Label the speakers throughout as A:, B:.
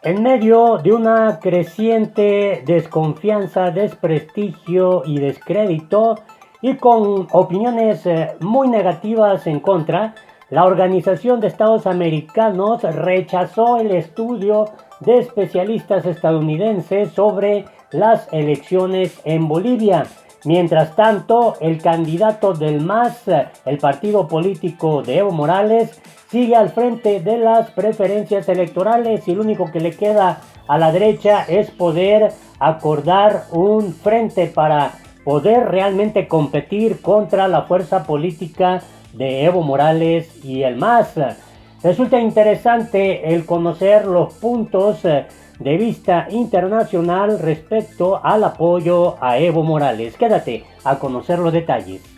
A: En medio de una creciente desconfianza, desprestigio y descrédito, y con opiniones muy negativas en contra, la Organización de Estados Americanos rechazó el estudio de especialistas estadounidenses sobre las elecciones en Bolivia. Mientras tanto, el candidato del MAS, el partido político de Evo Morales, sigue al frente de las preferencias electorales y lo único que le queda a la derecha es poder acordar un frente para poder realmente competir contra la fuerza política de Evo Morales y el MAS. Resulta interesante el conocer los puntos de vista internacional respecto al apoyo a Evo Morales. Quédate a conocer los detalles.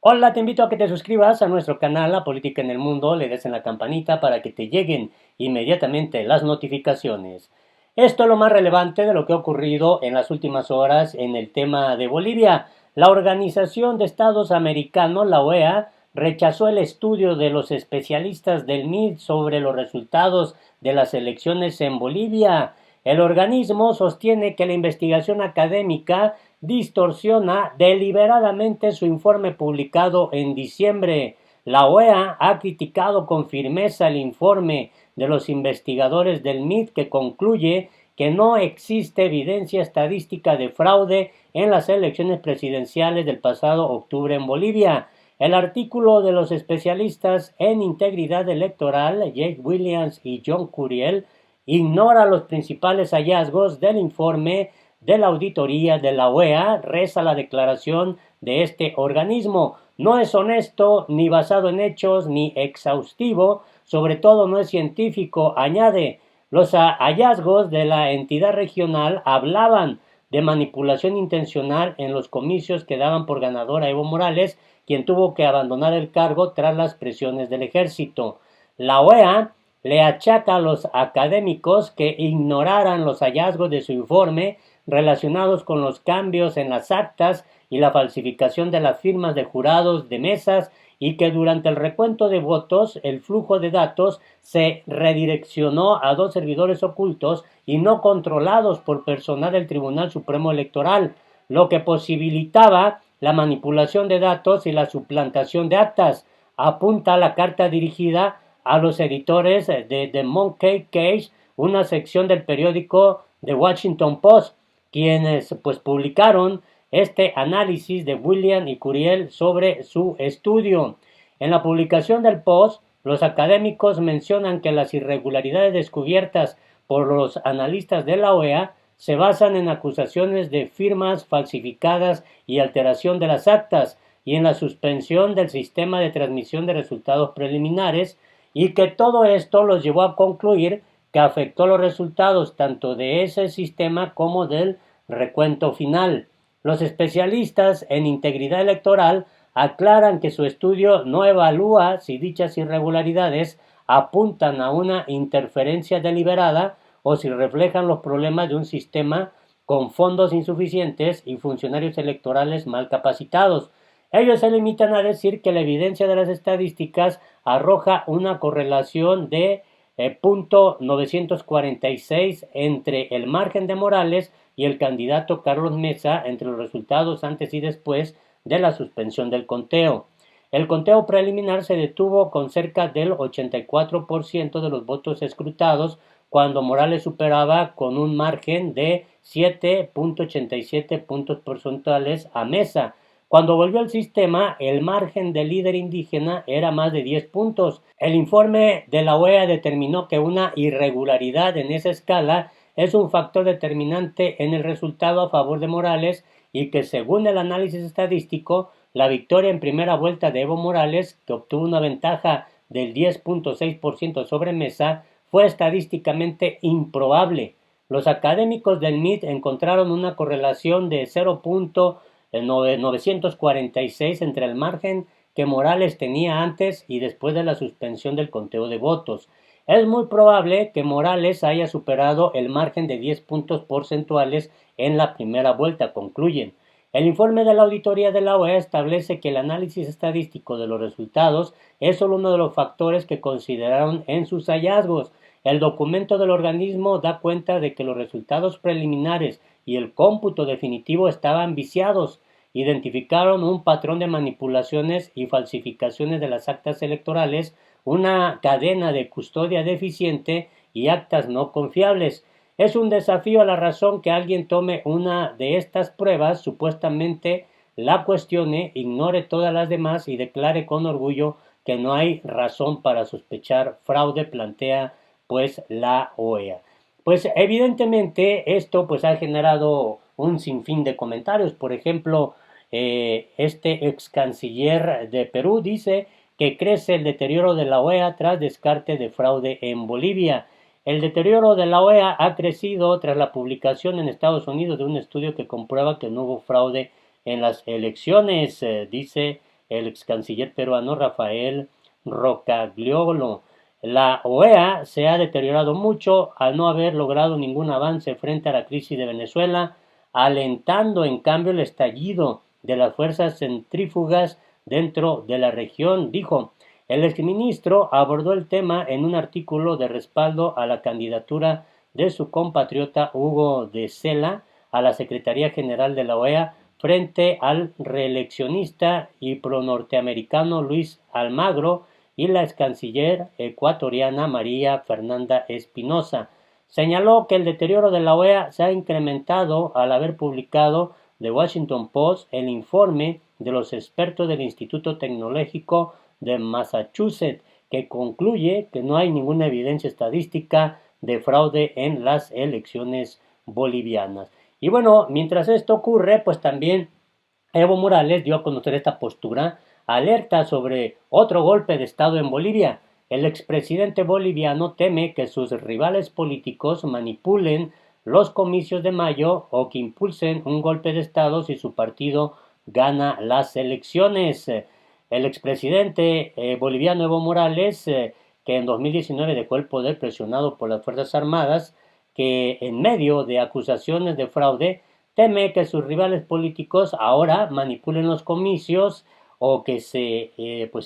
A: Hola, te invito a que te suscribas a nuestro canal La Política en el Mundo, le des en la campanita para que te lleguen inmediatamente las notificaciones. Esto es lo más relevante de lo que ha ocurrido en las últimas horas en el tema de Bolivia. La Organización de Estados Americanos, la OEA, rechazó el estudio de los especialistas del MIT sobre los resultados de las elecciones en Bolivia. El organismo sostiene que la investigación académica distorsiona deliberadamente su informe publicado en diciembre. La OEA ha criticado con firmeza el informe de los investigadores del MIT que concluye que no existe evidencia estadística de fraude en las elecciones presidenciales del pasado octubre en Bolivia. El artículo de los especialistas en integridad electoral, Jake Williams y John Curiel, ignora los principales hallazgos del informe de la auditoría de la OEA, reza la declaración de este organismo. No es honesto, ni basado en hechos, ni exhaustivo, sobre todo no es científico, añade. Los hallazgos de la entidad regional hablaban de manipulación intencional en los comicios que daban por ganador a Evo Morales, quien tuvo que abandonar el cargo tras las presiones del ejército. La OEA le achaca a los académicos que ignoraran los hallazgos de su informe relacionados con los cambios en las actas y la falsificación de las firmas de jurados de mesas y que durante el recuento de votos el flujo de datos se redireccionó a dos servidores ocultos y no controlados por personal del Tribunal Supremo Electoral, lo que posibilitaba la manipulación de datos y la suplantación de actas, apunta la carta dirigida a los editores de The Monkey Cage, una sección del periódico The Washington Post, quienes pues publicaron este análisis de William y Curiel sobre su estudio. En la publicación del Post, los académicos mencionan que las irregularidades descubiertas por los analistas de la OEA se basan en acusaciones de firmas falsificadas y alteración de las actas y en la suspensión del sistema de transmisión de resultados preliminares, y que todo esto los llevó a concluir que afectó los resultados tanto de ese sistema como del recuento final. Los especialistas en integridad electoral aclaran que su estudio no evalúa si dichas irregularidades apuntan a una interferencia deliberada o si reflejan los problemas de un sistema con fondos insuficientes y funcionarios electorales mal capacitados. Ellos se limitan a decir que la evidencia de las estadísticas arroja una correlación de .946 entre el margen de Morales y el candidato Carlos Mesa entre los resultados antes y después de la suspensión del conteo. El conteo preliminar se detuvo con cerca del 84% de los votos escrutados, cuando Morales superaba con un margen de 7.87 puntos porcentuales a Mesa. Cuando volvió al sistema, el margen del líder indígena era más de 10 puntos. El informe de la OEA determinó que una irregularidad en esa escala es un factor determinante en el resultado a favor de Morales y que, según el análisis estadístico, la victoria en primera vuelta de Evo Morales, que obtuvo una ventaja del 10.6% sobre Mesa, fue estadísticamente improbable. Los académicos del MIT encontraron una correlación de 0.946 entre el margen que Morales tenía antes y después de la suspensión del conteo de votos. Es muy probable que Morales haya superado el margen de 10 puntos porcentuales en la primera vuelta, concluyen. El informe de la auditoría de la OEA establece que el análisis estadístico de los resultados es solo uno de los factores que consideraron en sus hallazgos. El documento del organismo da cuenta de que los resultados preliminares y el cómputo definitivo estaban viciados. Identificaron un patrón de manipulaciones y falsificaciones de las actas electorales, una cadena de custodia deficiente y actas no confiables. Es un desafío a la razón que alguien tome una de estas pruebas, supuestamente la cuestione, ignore todas las demás y declare con orgullo que no hay razón para sospechar fraude, plantea pues la OEA. Pues evidentemente esto pues ha generado un sinfín de comentarios. Por ejemplo, este ex canciller de Perú dice que crece el deterioro de la OEA tras descarte de fraude en Bolivia. El deterioro de la OEA ha crecido tras la publicación en Estados Unidos de un estudio que comprueba que no hubo fraude en las elecciones, dice el ex canciller peruano Rafael Rocagliolo. La OEA se ha deteriorado mucho al no haber logrado ningún avance frente a la crisis de Venezuela, alentando en cambio el estallido de las fuerzas centrífugas dentro de la región, dijo. El exministro abordó el tema en un artículo de respaldo a la candidatura de su compatriota Hugo de Sela a la Secretaría General de la OEA frente al reeleccionista y pro-norteamericano Luis Almagro y la ex canciller ecuatoriana María Fernanda Espinosa. Señaló que el deterioro de la OEA se ha incrementado al haber publicado The Washington Post el informe de los expertos del Instituto Tecnológico de Massachusetts, que concluye que no hay ninguna evidencia estadística de fraude en las elecciones bolivianas. Y bueno, mientras esto ocurre, pues también Evo Morales dio a conocer esta postura, alerta sobre otro golpe de Estado en Bolivia. El expresidente boliviano teme que sus rivales políticos manipulen los comicios de mayo o que impulsen un golpe de Estado si su partido gana las elecciones. El expresidente boliviano Evo Morales, que en 2019 dejó el poder presionado por las Fuerzas Armadas, que en medio de acusaciones de fraude teme que sus rivales políticos ahora manipulen los comicios o que se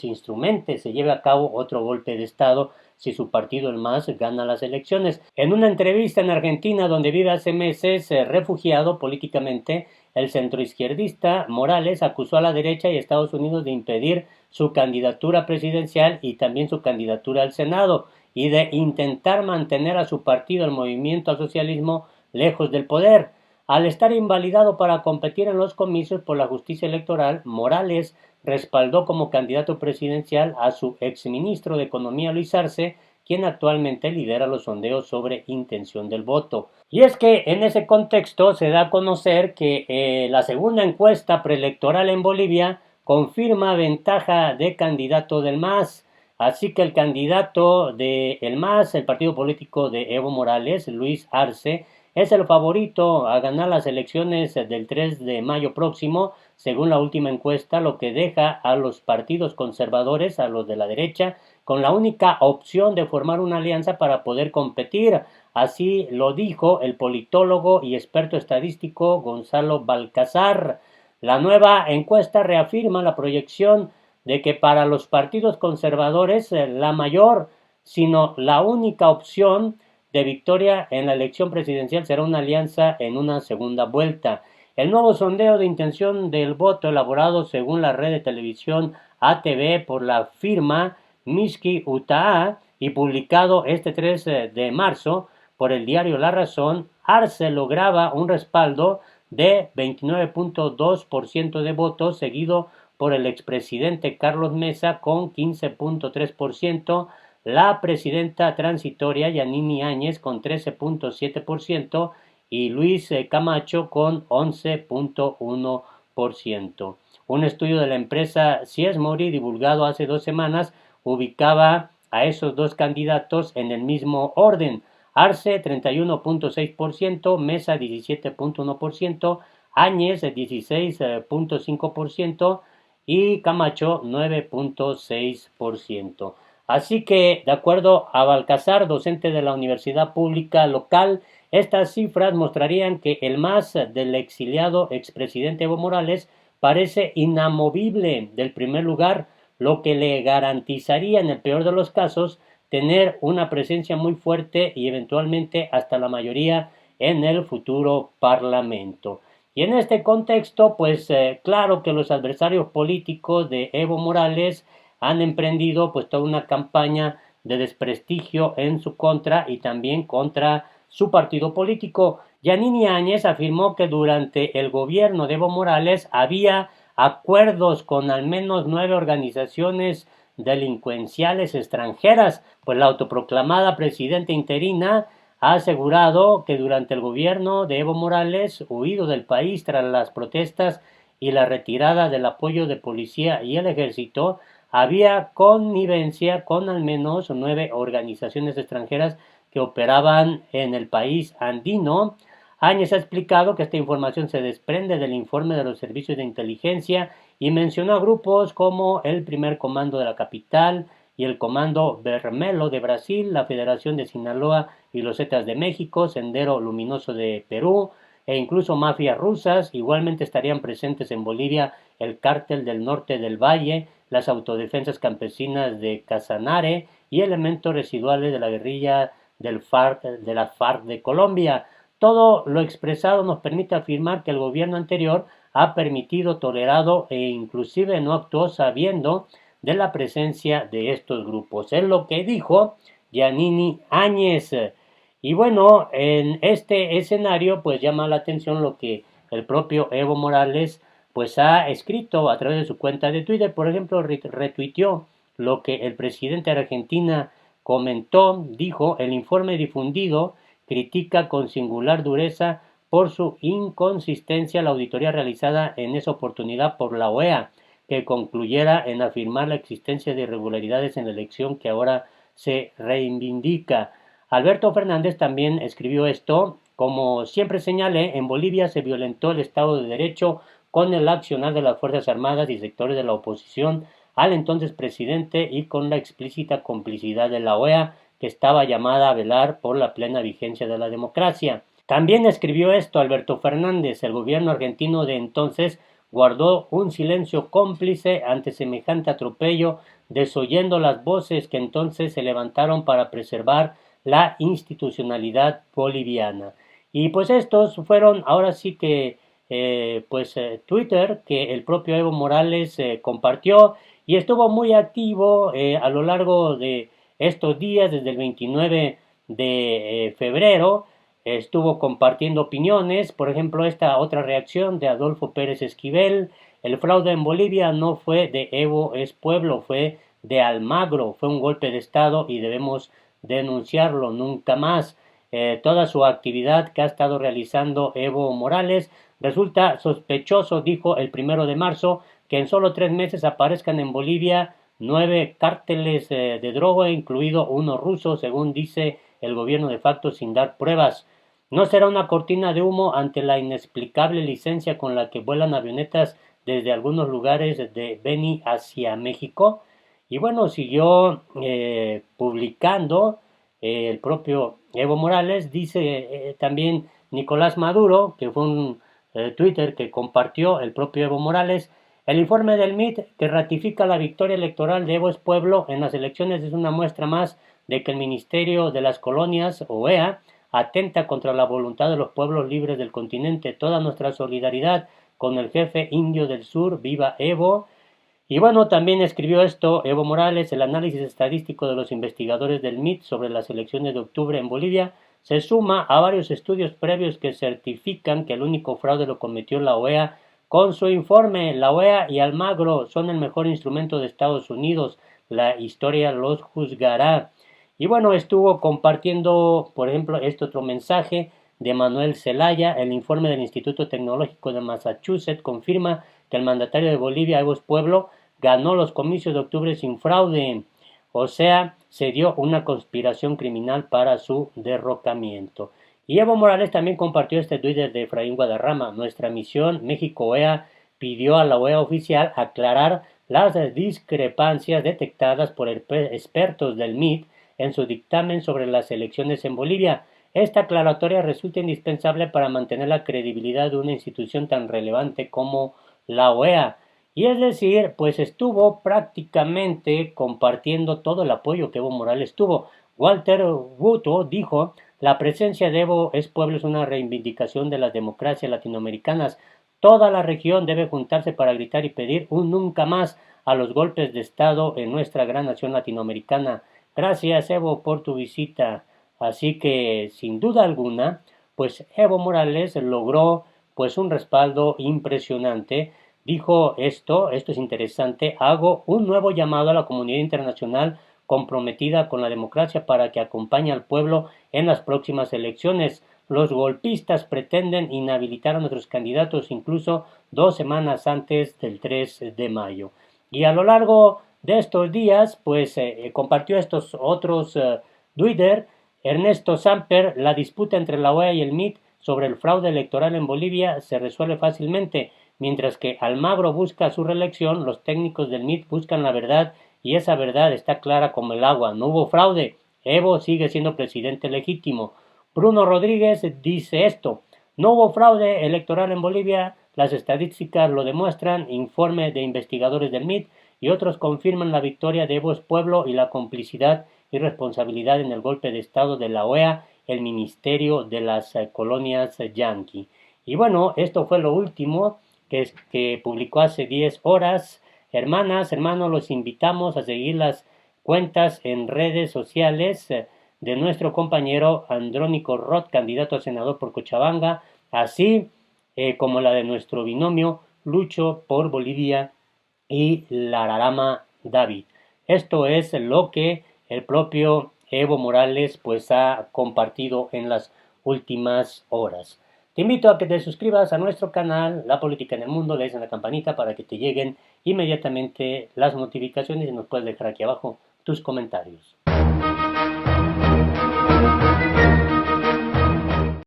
A: instrumente, se lleve a cabo otro golpe de Estado si su partido, el MAS, gana las elecciones. En una entrevista en Argentina, donde vive hace meses, refugiado políticamente, el centroizquierdista Morales acusó a la derecha y a Estados Unidos de impedir su candidatura presidencial y también su candidatura al Senado y de intentar mantener a su partido, el Movimiento al Socialismo, lejos del poder. Al estar invalidado para competir en los comicios por la justicia electoral, Morales respaldó como candidato presidencial a su exministro de Economía Luis Arce, quien actualmente lidera los sondeos sobre intención del voto. Y es que en ese contexto se da a conocer que la segunda encuesta preelectoral en Bolivia confirma ventaja de candidato del MAS. Así que el candidato del MAS, el partido político de Evo Morales, Luis Arce, es el favorito a ganar las elecciones del 3 de mayo próximo, según la última encuesta, lo que deja a los partidos conservadores, a los de la derecha, con la única opción de formar una alianza para poder competir. Así lo dijo el politólogo y experto estadístico Gonzalo Balcazar. La nueva encuesta reafirma la proyección de que para los partidos conservadores la mayor, sino la única opción de victoria en la elección presidencial será una alianza en una segunda vuelta. El nuevo sondeo de intención del voto elaborado según la red de televisión ATV por la firma Miski Utaá y publicado este 3 de marzo por el diario La Razón, Arce lograba un respaldo de 29.2% de votos, seguido por el expresidente Carlos Mesa con 15.3%, la presidenta transitoria Yanine Áñez con 13.7% y Luis Camacho con 11.1%. Un estudio de la empresa Siesmori divulgado hace 2 semanas ubicaba a esos dos candidatos en el mismo orden. Arce 31.6%, Mesa 17.1%, Áñez 16.5% y Camacho 9.6%. Así que, de acuerdo a Balcazar, docente de la universidad pública local, estas cifras mostrarían que el MAS del exiliado expresidente Evo Morales parece inamovible del primer lugar, lo que le garantizaría, en el peor de los casos, tener una presencia muy fuerte y eventualmente hasta la mayoría en el futuro Parlamento. Y en este contexto, pues claro que los adversarios políticos de Evo Morales han emprendido pues toda una campaña de desprestigio en su contra y también contra su partido político. Yanini Áñez afirmó que durante el gobierno de Evo Morales había acuerdos con al menos 9 organizaciones delincuenciales extranjeras, pues la autoproclamada presidenta interina ha asegurado que durante el gobierno de Evo Morales, huido del país tras las protestas y la retirada del apoyo de policía y el ejército, había connivencia con al menos 9 organizaciones extranjeras que operaban en el país andino. Áñez ha explicado que esta información se desprende del informe de los servicios de inteligencia y mencionó a grupos como el Primer Comando de la Capital y el Comando Vermelho de Brasil, la Federación de Sinaloa y los Zetas de México, Sendero Luminoso de Perú e incluso mafias rusas. Igualmente estarían presentes en Bolivia el Cártel del Norte del Valle, las autodefensas campesinas de Casanare y elementos residuales de la guerrilla de las FARC de Colombia. Todo lo expresado nos permite afirmar que el gobierno anterior ha permitido, tolerado e inclusive no actuó sabiendo de la presencia de estos grupos. Es lo que dijo Yanini Áñez. Y bueno, en este escenario pues llama la atención lo que el propio Evo Morales pues ha escrito a través de su cuenta de Twitter. Por ejemplo, retuiteó lo que el presidente de Argentina comentó, dijo: el informe difundido critica con singular dureza por su inconsistencia la auditoría realizada en esa oportunidad por la OEA, que concluyera en afirmar la existencia de irregularidades en la elección que ahora se reivindica. Alberto Fernández también escribió esto: como siempre señalé, en Bolivia se violentó el Estado de Derecho con el accionar de las Fuerzas Armadas y sectores de la oposición al entonces presidente y con la explícita complicidad de la OEA, que estaba llamada a velar por la plena vigencia de la democracia. También escribió esto Alberto Fernández: el gobierno argentino de entonces guardó un silencio cómplice ante semejante atropello, desoyendo las voces que entonces se levantaron para preservar la institucionalidad boliviana. Y pues estos fueron ahora sí que Twitter que el propio Evo Morales compartió y estuvo muy activo a lo largo de estos días, desde el 29 de febrero. Estuvo compartiendo opiniones, por ejemplo, esta otra reacción de Adolfo Pérez Esquivel: el fraude en Bolivia no fue de Evo es Pueblo, fue de Almagro, fue un golpe de Estado y debemos denunciarlo nunca más. Toda su actividad que ha estado realizando Evo Morales resulta sospechoso, dijo el 1 de marzo, que en solo 3 meses aparezcan en Bolivia 9 cárteles de droga, incluido uno ruso, según dice el gobierno de facto sin dar pruebas. ¿No será una cortina de humo ante la inexplicable licencia con la que vuelan avionetas desde algunos lugares de Beni hacia México? Y bueno, siguió publicando el propio Evo Morales. Dice también Nicolás Maduro, que fue un Twitter que compartió el propio Evo Morales: el informe del MIT que ratifica la victoria electoral de Evo es Pueblo en las elecciones es una muestra más de que el Ministerio de las Colonias, OEA, atenta contra la voluntad de los pueblos libres del continente. Toda nuestra solidaridad con el jefe indio del sur, viva Evo. Y bueno, también escribió esto Evo Morales: el análisis estadístico de los investigadores del MIT sobre las elecciones de octubre en Bolivia se suma a varios estudios previos que certifican que el único fraude lo cometió la OEA con su informe. La OEA y Almagro son el mejor instrumento de Estados Unidos. La historia los juzgará. Y bueno, estuvo compartiendo, por ejemplo, este otro mensaje de Manuel Zelaya: el informe del Instituto Tecnológico de Massachusetts confirma que el mandatario de Bolivia, Evo Pueblo, ganó los comicios de octubre sin fraude. O sea, se dio una conspiración criminal para su derrocamiento. Y Evo Morales también compartió este Twitter de Efraín Guadarrama: nuestra misión México-OEA pidió a la OEA oficial aclarar las discrepancias detectadas por expertos del MIT en su dictamen sobre las elecciones en Bolivia. Esta aclaratoria resulta indispensable para mantener la credibilidad de una institución tan relevante como la OEA. Y es decir, pues estuvo prácticamente compartiendo todo el apoyo que Evo Morales tuvo. Walter Wuto dijo, la presencia de Evo Pueblo es una reivindicación de las democracias latinoamericanas. Toda la región debe juntarse para gritar y pedir un nunca más a los golpes de Estado en nuestra gran nación latinoamericana. Gracias, Evo, por tu visita. Así que, sin duda alguna, pues Evo Morales logró pues un respaldo impresionante. Dijo esto es interesante, hago un nuevo llamado a la comunidad internacional comprometida con la democracia para que acompañe al pueblo en las próximas elecciones. Los golpistas pretenden inhabilitar a nuestros candidatos incluso 2 semanas antes del 3 de mayo. Y a lo largo de estos días, pues compartió estos otros Twitter. Ernesto Samper, la disputa entre la OEA y el MIT sobre el fraude electoral en Bolivia se resuelve fácilmente. Mientras que Almagro busca su reelección, los técnicos del MIT buscan la verdad y esa verdad está clara como el agua. No hubo fraude. Evo sigue siendo presidente legítimo. Bruno Rodríguez dice esto. No hubo fraude electoral en Bolivia. Las estadísticas lo demuestran. Informe de investigadores del MIT y otros confirman la victoria de Evo Pueblo y la complicidad y responsabilidad en el golpe de Estado de la OEA, el Ministerio de las Colonias Yanqui. Y bueno, esto fue lo último que publicó hace 10 horas. Hermanas, hermanos, los invitamos a seguir las cuentas en redes sociales de nuestro compañero Andrónico Roth, candidato a senador por Cochabamba, así como la de nuestro binomio Lucho por Bolivia y Lararama David. Esto es lo que el propio Evo Morales pues ha compartido en las últimas horas. Te invito a que te suscribas a nuestro canal La Política en el Mundo, le des en la campanita para que te lleguen inmediatamente las notificaciones y nos puedes dejar aquí abajo tus comentarios.